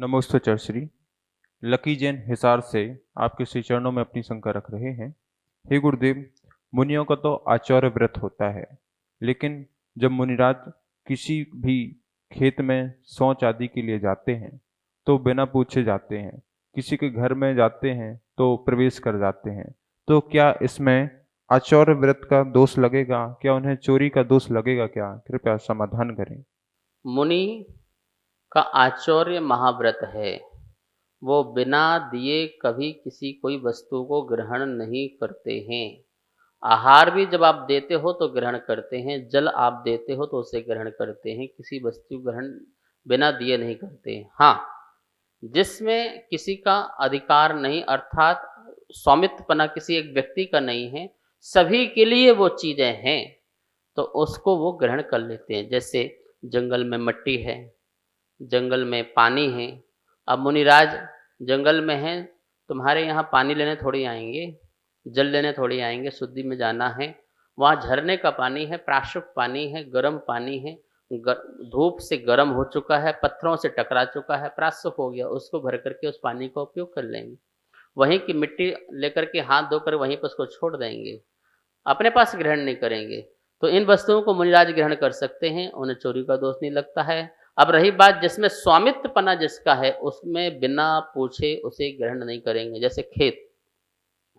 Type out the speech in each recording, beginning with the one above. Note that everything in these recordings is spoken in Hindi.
नमोस्तु चर्श्री। लकी जैन हिसार से आपके श्री चरणों में अपनी शंका रख रहे हैं। हे गुरुदेव, मुनियों का तो आचार्य व्रत होता है, लेकिन जब मुनिराज किसी भी खेत में शौच आदि के लिए जाते हैं तो बिना पूछे जाते हैं, किसी के घर में जाते हैं तो प्रवेश कर जाते हैं। तो क्या इसमें आचार्य व्रत का दोष लगेगा? क्या उन्हें चोरी का दोष लगेगा? क्या कृपया समाधान करें। मुनि का आचौर्य महाव्रत है। वो बिना दिए कभी किसी कोई वस्तु को ग्रहण नहीं करते हैं। आहार भी जब आप देते हो तो ग्रहण करते हैं, जल आप देते हो तो उसे ग्रहण करते हैं, किसी वस्तु ग्रहण बिना दिए नहीं करते हैं। हाँ, जिसमें किसी का अधिकार नहीं, अर्थात स्वामित्वपना किसी एक व्यक्ति का नहीं है, सभी के लिए वो चीजें हैं, तो उसको वो ग्रहण कर लेते हैं। जैसे जंगल में मिट्टी है, जंगल में पानी है। अब मुनिराज जंगल में हैं, तुम्हारे यहाँ पानी लेने थोड़ी आएंगे, जल लेने थोड़ी आएंगे, शुद्धि में जाना है। वहाँ झरने का पानी है, प्राशुक पानी है, गर्म पानी है, धूप से गर्म हो चुका है, पत्थरों से टकरा चुका है, प्राशुक हो गया, उसको भर करके उस पानी का उपयोग कर लेंगे। वहीं की मिट्टी लेकर के हाथ धोकर वहीं पर उसको छोड़ देंगे, अपने पास ग्रहण नहीं करेंगे। तो इन वस्तुओं को मुनिराज ग्रहण कर सकते हैं, उन्हें चोरी का दोष नहीं लगता है। अब रही बात जिसमें स्वामित्वपना जिसका है, उसमें बिना पूछे उसे ग्रहण नहीं करेंगे। जैसे खेत,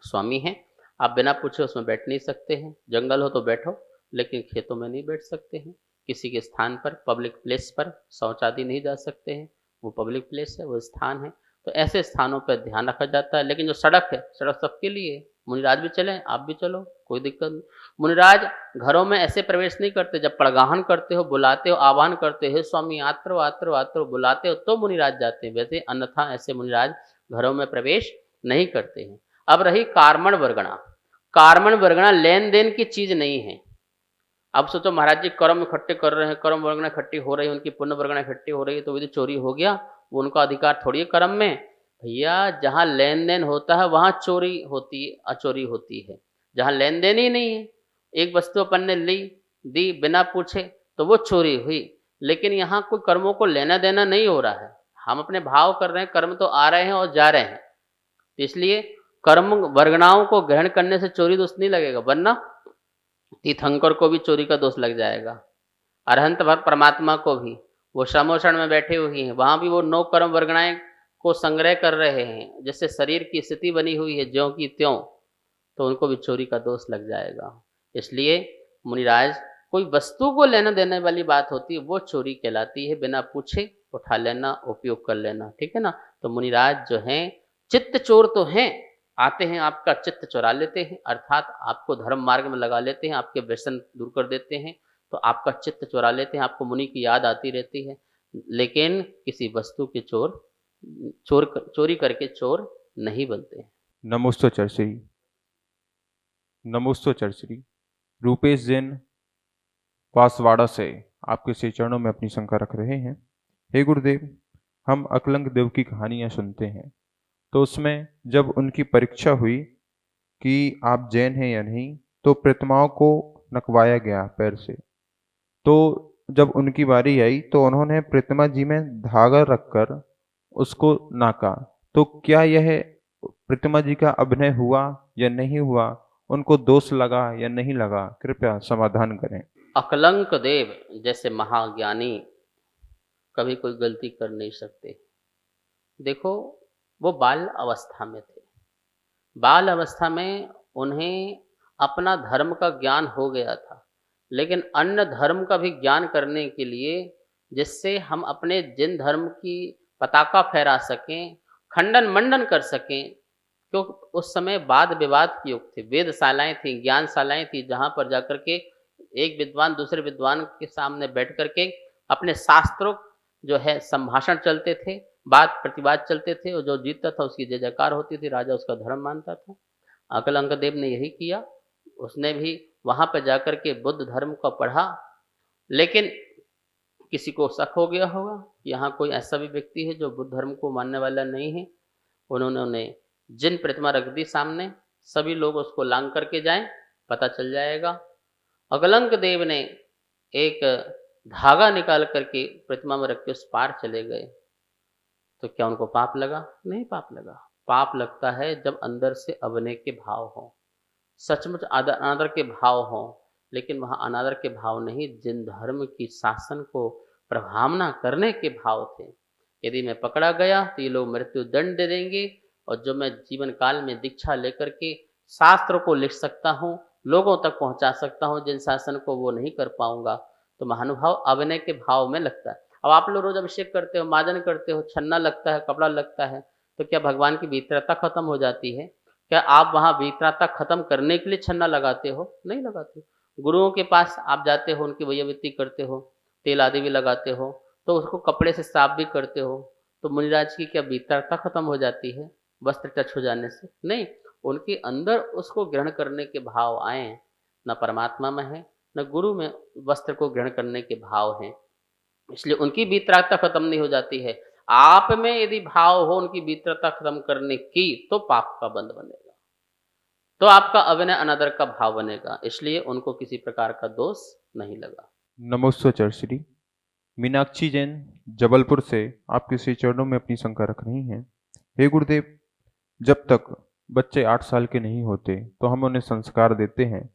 स्वामी है, आप बिना पूछे उसमें बैठ नहीं सकते हैं। जंगल हो तो बैठो, लेकिन खेतों में नहीं बैठ सकते हैं। किसी के स्थान पर, पब्लिक प्लेस पर शौच आदि नहीं जा सकते हैं, वो पब्लिक प्लेस है, वो स्थान है। तो ऐसे स्थानों पर ध्यान रखा जाता है। लेकिन जो सड़क है, सड़क सबके लिए है। मुनिराज भी चलें, आप भी चलो, कोई दिक्कत नहीं। मुनिराज घरों में ऐसे प्रवेश नहीं करते। जब पड़गाहन करते हो, बुलाते हो, आह्वान करते हो, हे स्वामी आत्रो आत्रो आत्रो बुलाते हो, तो मुनिराज जाते हैं। वैसे अन्यथा ऐसे मुनिराज घरों में प्रवेश नहीं करते हैं। अब रही कार्मण वर्गणा। कार्मण वर्गणा लेन देन की चीज नहीं है। अब सोचो महाराज जी कर्म इकट्ठे कर रहे हैं, कर्म वर्गणा इकट्ठी हो रही है, उनकी पुण्य वर्गणा इकट्ठी हो रही है, तो वो चोरी हो गया, वो उनका अधिकार थोड़ी है कर्म में। भैया, जहां लेन देन होता है वहां चोरी होती, अचोरी होती है। जहां लेन देन ही नहीं है, एक वस्तु अपन ने ली, दी बिना पूछे, तो वो चोरी हुई। लेकिन यहाँ कोई कर्मों को लेना देना नहीं हो रहा है, हम अपने भाव कर रहे हैं, कर्म तो आ रहे हैं और जा रहे हैं। तो इसलिए कर्म वर्गणाओं को ग्रहण करने से चोरी दोष नहीं लगेगा, वरना तीर्थंकर को भी चोरी का दोष लग जाएगा। अरहंत परमात्मा को भी, वो श्रमोषण में बैठे हुए हैं, वहां भी वो नौ कर्म वर्गणाएं को संग्रह कर रहे हैं। जैसे शरीर की स्थिति बनी हुई है ज्यों की त्यों, तो उनको भी चोरी का दोष लग जाएगा। इसलिए मुनिराज, कोई वस्तु को लेना देने वाली बात होती है, वो चोरी कहलाती है। बिना पूछे उठा लेना, उपयोग कर लेना, ठीक है ना। तो मुनिराज जो हैं, चित्त चोर तो हैं, आते हैं आपका चित्त चुरा लेते हैं, अर्थात आपको धर्म मार्ग में लगा लेते हैं, आपके व्यसन दूर कर देते हैं, तो आपका चित्त चुरा लेते हैं, आपको मुनि की याद आती रहती है। लेकिन किसी वस्तु के चोरी करके चोर नहीं बनते हैं। नमोस्तु चर्श्री। नमोस्तु चर्श्री। रूपेश जैन पासवाड़ा से आपके श्री चरणों में अपनी शंका रख रहे हैं। हे गुरुदेव, हम अकलंग देव की कहानियां सुनते हैं, तो उसमें जब उनकी परीक्षा हुई कि आप जैन हैं या नहीं, तो प्रतिमाओं को नकवाया गया पैर से। तो जब उनकी बारी आई तो उन्होंने प्रतिमा जी में धागा रखकर उसको नाका। तो क्या यह प्रतिमा जी का अभिनय हुआ या नहीं हुआ? उनको दोष लगा या नहीं लगा? कृपया समाधान करें। अकलंक देव जैसे महाज्ञानी कभी कोई गलती कर नहीं सकते। देखो, वो बाल अवस्था में थे। बाल अवस्था में उन्हें अपना धर्म का ज्ञान हो गया था, लेकिन अन्य धर्म का भी ज्ञान करने के लिए, जिससे हम अपने जिन धर्म की पताका फहरा सकें, खंडन मंडन कर सकें। क्योंकि उस समय वाद विवाद के युग थे, वेदशालाएं थी, ज्ञानशालाएं थी, जहां पर जाकर के एक विद्वान दूसरे विद्वान के सामने बैठ करके अपने शास्त्रों जो है संभाषण चलते थे, वाद प्रतिवाद चलते थे, और जो जीतता था उसकी जय जयकार होती थी, राजा उसका धर्म मानता था। अकलंक देव ने यही किया। उसने भी वहां पर जाकर के बुद्ध धर्म को पढ़ा। लेकिन किसी को शक हो गया होगा कि यहाँ कोई ऐसा भी व्यक्ति है जो बुद्ध धर्म को मानने वाला नहीं है। उन्होंने जिन प्रतिमा रख दी सामने, सभी लोग उसको लांग करके जाएं, पता चल जाएगा। अकलंक देव ने एक धागा निकाल करके प्रतिमा में रख के उस पार चले गए। तो क्या उनको पाप लगा? नहीं पाप लगा। पाप लगता है जब अंदर से अवनय के भाव हों, सचमुच अनादर के भाव हों, लेकिन वहाँ अनादर के भाव नहीं, जिन धर्म की शासन को प्रभावना करने के भाव थे। यदि मैं पकड़ा गया तो ये लोग मृत्यु दंड दे देंगे, और जो मैं जीवन काल में दीक्षा लेकर के शास्त्र को लिख सकता हूँ, लोगों तक पहुँचा सकता हूँ, जिन शासन को वो नहीं कर पाऊंगा, तो महानुभाव अवनय के भाव में लगता है। अब आप लोग रोज अभिषेक करते हो, माजन करते हो, छन्ना लगता है, कपड़ा लगता है, तो क्या भगवान की पवित्रता खत्म हो जाती है? क्या आप वहाँ पवित्रता खत्म करने के लिए छन्ना लगाते हो? नहीं लगाते। गुरुओं के पास आप जाते हो, उनकी वैयावृत्ति करते हो, तेल आदि भी लगाते हो, तो उसको कपड़े से साफ भी करते हो, तो मुनिराज की क्या पवित्रता खत्म हो जाती है वस्त्र टच हो जाने से? नहीं, उनके अंदर उसको ग्रहण करने के भाव आए, न परमात्मा में है न गुरु में वस्त्र को ग्रहण करने के भाव हैं, इसलिए उनकी वितरागता खत्म नहीं हो जाती है। आप में यदि भाव हो उनकी वितरता खत्म करने की, तो पाप का बंध बनेगा, तो आपका अविनय अनादर का भाव बनेगा, इसलिए उनको किसी प्रकार का दोष नहीं लगा। नमोस्तु चर्श्री। मीनाक्षी जैन जबलपुर से आपके श्री चरणों में अपनी शंका रख रही हैं। हे गुरुदेव, जब तक बच्चे 8 साल के नहीं होते तो हम उन्हें संस्कार देते हैं,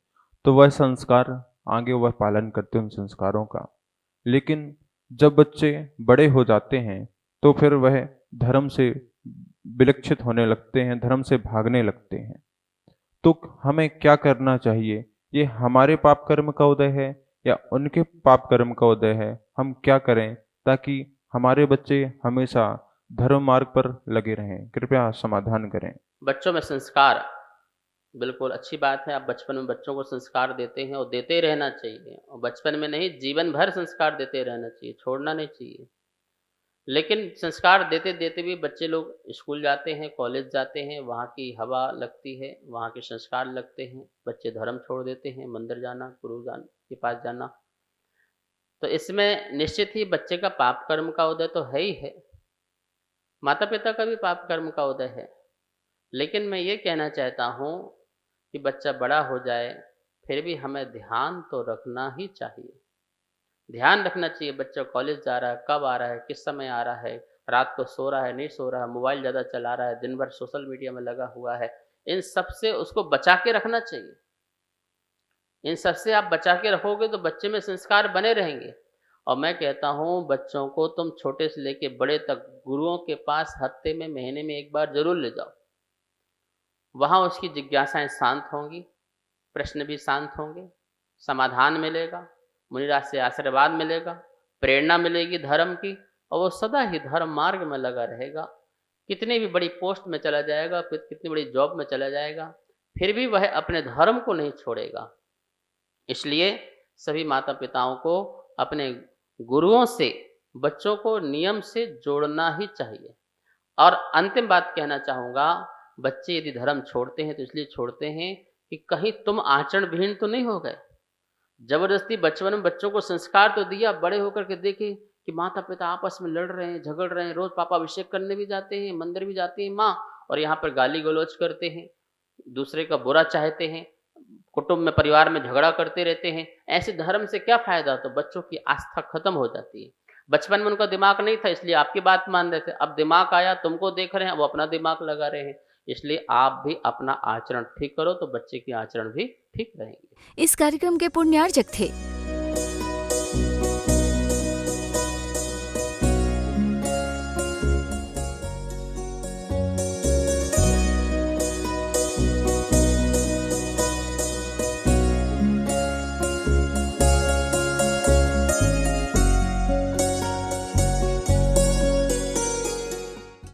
तो वह संस्कार आगे वह पालन करते हैं उन संस्कारों का। लेकिन जब बच्चे बड़े हो जाते हैं तो फिर वह धर्म से विलक्षित होने लगते हैं, धर्म से भागने लगते हैं। तो हमें क्या करना चाहिए? ये हमारे पाप कर्म का उदय है या उनके पाप कर्म का उदय है? हम क्या करें ताकि हमारे बच्चे हमेशा धर्म मार्ग पर लगे रहें? कृपया समाधान करें। बच्चों में संस्कार बिल्कुल अच्छी बात है। आप बचपन में बच्चों को संस्कार देते हैं और देते रहना चाहिए, और बचपन में नहीं, जीवन भर संस्कार देते रहना चाहिए, छोड़ना नहीं चाहिए। लेकिन संस्कार देते देते भी बच्चे लोग स्कूल जाते हैं, कॉलेज जाते हैं, वहाँ की हवा लगती है, वहाँ के संस्कार लगते हैं, बच्चे धर्म छोड़ देते हैं, मंदिर जाना, गुरु के पास जाना, तो इसमें निश्चित ही बच्चे का पाप कर्म का उदय तो है ही है, माता पिता का भी पाप कर्म का उदय है। लेकिन मैं ये कहना चाहता हूँ कि बच्चा बड़ा हो जाए फिर भी हमें ध्यान तो रखना ही चाहिए। ध्यान रखना चाहिए, बच्चा कॉलेज जा रहा है, कब आ रहा है, किस समय आ रहा है, रात को सो रहा है, नहीं सो रहा है, मोबाइल ज़्यादा चला रहा है, दिन भर सोशल मीडिया में लगा हुआ है, इन सब से उसको बचा के रखना चाहिए। इन सब से आप बचा के रखोगे तो बच्चे में संस्कार बने रहेंगे। और मैं कहता हूँ बच्चों को तुम छोटे से लेके बड़े तक गुरुओं के पास हफ्ते में, महीने में एक बार जरूर ले जाओ। वहाँ उसकी जिज्ञासाएं शांत होंगी, प्रश्न भी शांत होंगे, समाधान मिलेगा, मुनिराज से आशीर्वाद मिलेगा, प्रेरणा मिलेगी धर्म की, और वो सदा ही धर्म मार्ग में लगा रहेगा। कितनी भी बड़ी पोस्ट में चला जाएगा, कितनी बड़ी जॉब में चला जाएगा, फिर भी वह अपने धर्म को नहीं छोड़ेगा। इसलिए सभी माता पिताओं को अपने गुरुओं से बच्चों को नियम से जोड़ना ही चाहिए। और अंतिम बात कहना चाहूँगा, बच्चे यदि धर्म छोड़ते हैं तो इसलिए छोड़ते हैं कि कहीं तुम आचरण विहीन तो नहीं हो गए। जबरदस्ती बचपन में बच्चों को संस्कार तो दिया, बड़े होकर के देखे कि माता पिता आपस में लड़ रहे हैं, झगड़ रहे हैं, रोज पापा अभिषेक करने भी जाते हैं, मंदिर भी जाती है माँ, और यहाँ पर गाली गलौज करते हैं, दूसरे का बुरा चाहते हैं, कुटुंब में परिवार में झगड़ा करते रहते हैं। ऐसे धर्म से क्या फायदा? तो बच्चों की आस्था खत्म हो जाती है। बचपन में उनका दिमाग नहीं था इसलिए आपकी बात मान रहे थे, अब दिमाग आया, तुमको देख रहे हैं, वो अपना दिमाग लगा रहे हैं। इसलिए आप भी अपना आचरण ठीक करो तो बच्चे की आचरण भी ठीक रहेंगे। इस कार्यक्रम के पुण्यार्चक थे